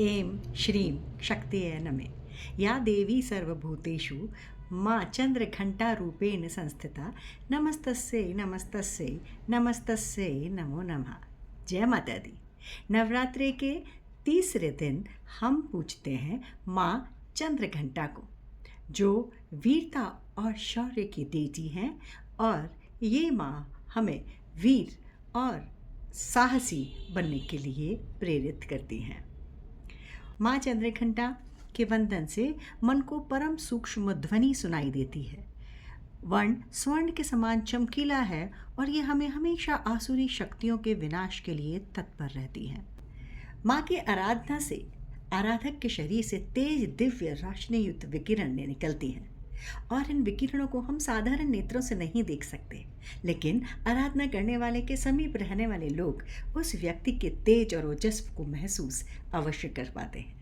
ऐं श्रीं शक्तये नमः। या देवी सर्वभूतेषु माँ चंद्रघंटारूपेण संस्थिता नमस्तस्यै नमस्तस्यै नमस्तस्यै नमो नमः। जय माता दी। नवरात्रि के तीसरे दिन हम पूजते हैं माँ चंद्रघंटा को, जो वीरता और शौर्य की देवी हैं, और ये माँ हमें वीर और साहसी बनने के लिए प्रेरित करती हैं। माँ चंद्रघंटा के वंदन से मन को परम सूक्ष्म ध्वनि सुनाई देती है। वर्ण स्वर्ण के समान चमकीला है और ये हमें हमेशा आसुरी शक्तियों के विनाश के लिए तत्पर रहती है। माँ की आराधना से आराधक के शरीर से तेज दिव्य रोशनी युक्त विकिरण निकलती हैं, और इन विकिरणों को हम साधारण नेत्रों से नहीं देख सकते, लेकिन आराधना करने वाले के समीप रहने वाले लोग उस व्यक्ति के तेज और ओजस्व को महसूस अवश्य कर पाते हैं।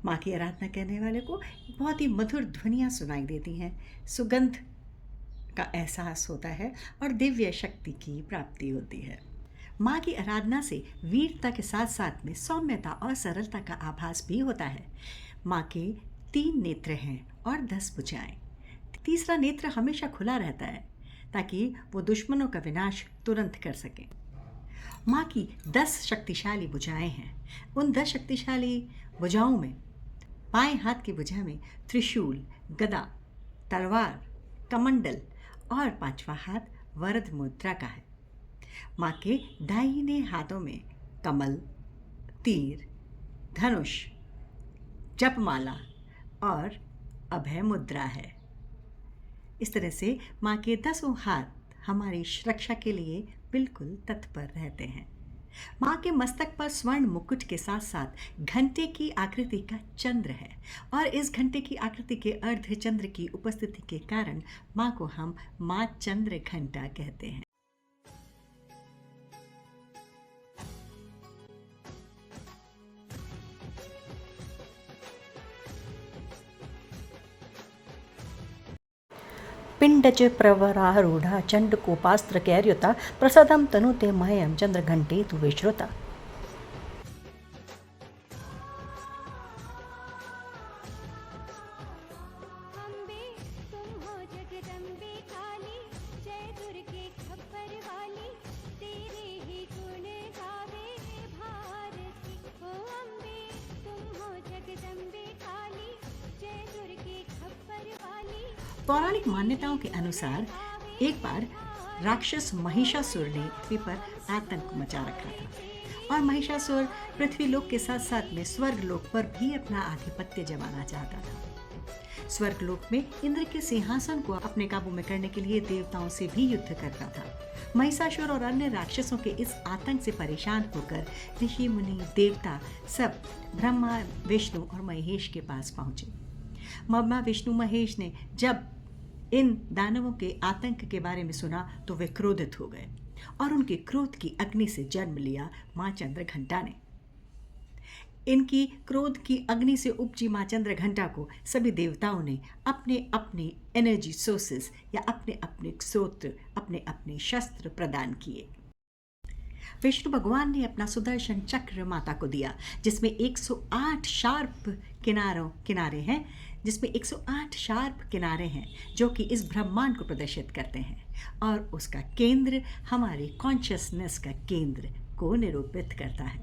माँ की आराधना करने वाले को बहुत ही मधुर ध्वनियाँ सुनाई देती हैं, सुगंध का एहसास होता है और दिव्य शक्ति की प्राप्ति होती है। माँ की आराधना से वीरता के साथ साथ में सौम्यता और सरलता का आभास भी होता है। माँ के 3 नेत्र हैं और 10 भुजाएं। तीसरा नेत्र हमेशा खुला रहता है ताकि वो दुश्मनों का विनाश तुरंत कर सके। माँ की 10 शक्तिशाली भुजाएं हैं। उन 10 शक्तिशाली भुजाओं में बाएं हाथ की भुजा में त्रिशूल, गदा, तलवार, कमंडल और 5वां हाथ वरद मुद्रा का है। माँ के दाहिने हाथों में कमल, तीर, धनुष, जपमाला और अभय मुद्रा है। इस तरह से माँ के 10 हाथ हमारी सुरक्षा के लिए बिल्कुल तत्पर रहते हैं। माँ के मस्तक पर स्वर्ण मुकुट के साथ साथ घंटे की आकृति का चंद्र है, और इस घंटे की आकृति के अर्ध चंद्र की उपस्थिति के कारण माँ को हम माँ चंद्र घंटा कहते हैं। पिण्डज प्रवरारूढ़ा चण्डकोपास्त्र कैर्युता प्रसदं तनुते मह्यं चंद्रघंटे तु विश्रुता। पौराणिक मान्यताओं के अनुसार एक बार राक्षस महिषासुर ने पृथ्वी पर आतंक मचा रखा था, और महिषासुर पृथ्वी लोक के साथ साथ में स्वर्ग लोक पर भी अपना आधिपत्य जमाना चाहता था। स्वर्ग लोक में इंद्र के सिंहासन को अपने काबू में करने के लिए देवताओं से भी युद्ध करता था। महिषासुर और अन्य राक्षसों के इस आतंक से परेशान होकर ऋषि मुनि देवता सब ब्रह्मा, विष्णु और महेश के पास पहुंचे। ब्रह्मा, विष्णु, महेश ने जब इन दानवों के आतंक के बारे में सुना तो वे क्रोधित हो गए, और उनके क्रोध की अग्नि से जन्म लिया माँ चंद्रघंटा ने। इनकी क्रोध की अग्नि से उपजी माँ चंद्रघंटा को सभी देवताओं ने अपने अपने एनर्जी सोर्सेस या अपने अपने स्रोत, अपने अपने शस्त्र प्रदान किए। विष्णु भगवान ने अपना सुदर्शन चक्र माता को दिया, जिसमें 108 शार्प किनारे हैं, जो कि इस ब्रह्मांड को प्रदर्शित करते हैं, और उसका केंद्र हमारी कॉन्शियसनेस का केंद्र को निरूपित करता है।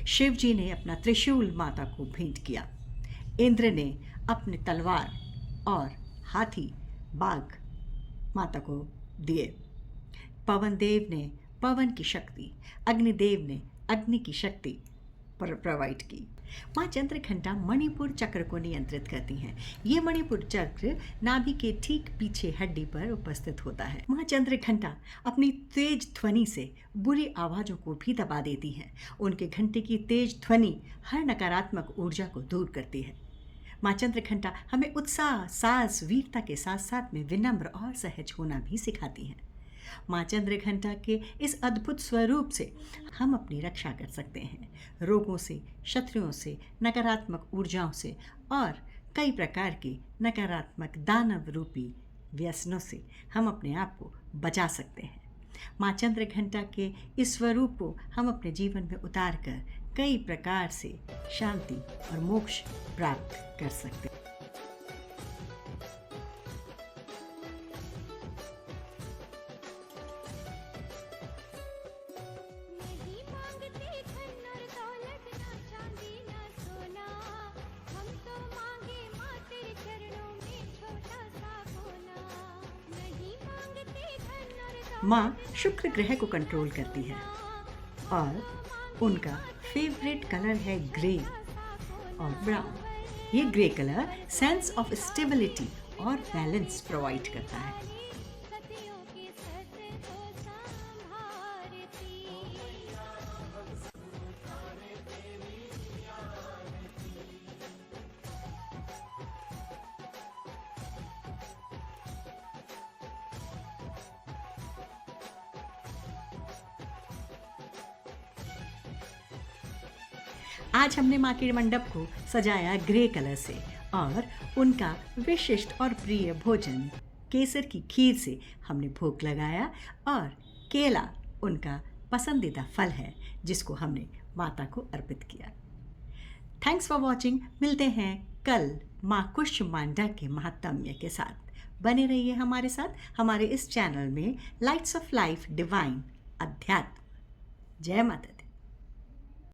शिव जी ने अपना त्रिशूल माता को भेंट किया। इंद्र ने अपने तलवार और हाथी, बाघ माता को दिए। पवन देव ने पवन की शक्ति, अग्निदेव ने अग्नि की शक्ति प्रोवाइड की। माँ चंद्रघंटा मणिपुर चक्र को नियंत्रित करती हैं। ये मणिपुर चक्र नाभि के ठीक पीछे हड्डी पर उपस्थित होता है। माँ चंद्रघंटा अपनी तेज ध्वनि से बुरी आवाज़ों को भी दबा देती हैं। उनके घंटे की तेज ध्वनि हर नकारात्मक ऊर्जा को दूर करती है। माँ चंद्रघंटा हमें उत्साह, साहस, वीरता के साथ साथ में विनम्र और सहज होना भी सिखाती हैं। माँ चंद्रघंटा के इस अद्भुत स्वरूप से हम अपनी रक्षा कर सकते हैं। रोगों से, शत्रुओं से, नकारात्मक ऊर्जाओं से और कई प्रकार के नकारात्मक दानव रूपी व्यसनों से हम अपने आप को बचा सकते हैं। माँ चंद्रघंटा के इस स्वरूप को हम अपने जीवन में उतार कर कई प्रकार से शांति और मोक्ष प्राप्त कर सकते हैं। नहीं मांगते धन और दौलत ना चांदी ना सोना, हम तो मांगे माँ तेरे चरणों में छोटा सा कोना। नहीं मांगते धन और दौलत माँ शुक्र ग्रह को कंट्रोल करती है और उनका फेवरेट कलर है ग्रे और ब्राउन। ये grey colour sense of stability और बैलेंस प्रोवाइड करता है। सतियों के सत को संभारती। आज हमने माँ के मंडप को सजाया ग्रे कलर से और उनका विशिष्ट और प्रिय भोजन केसर की खीर से हमने भोग लगाया और केला उनका पसंदीदा फल है जिसको हमने माता को अर्पित किया। Thanks for watching. मिलते हैं कल माँ कुष्मांडा के महात्म्य के साथ। बने रहिए हमारे साथ हमारे इस चैनल में लाइट्स ऑफ लाइफ डिवाइन अध्यात्म। जय माता दी।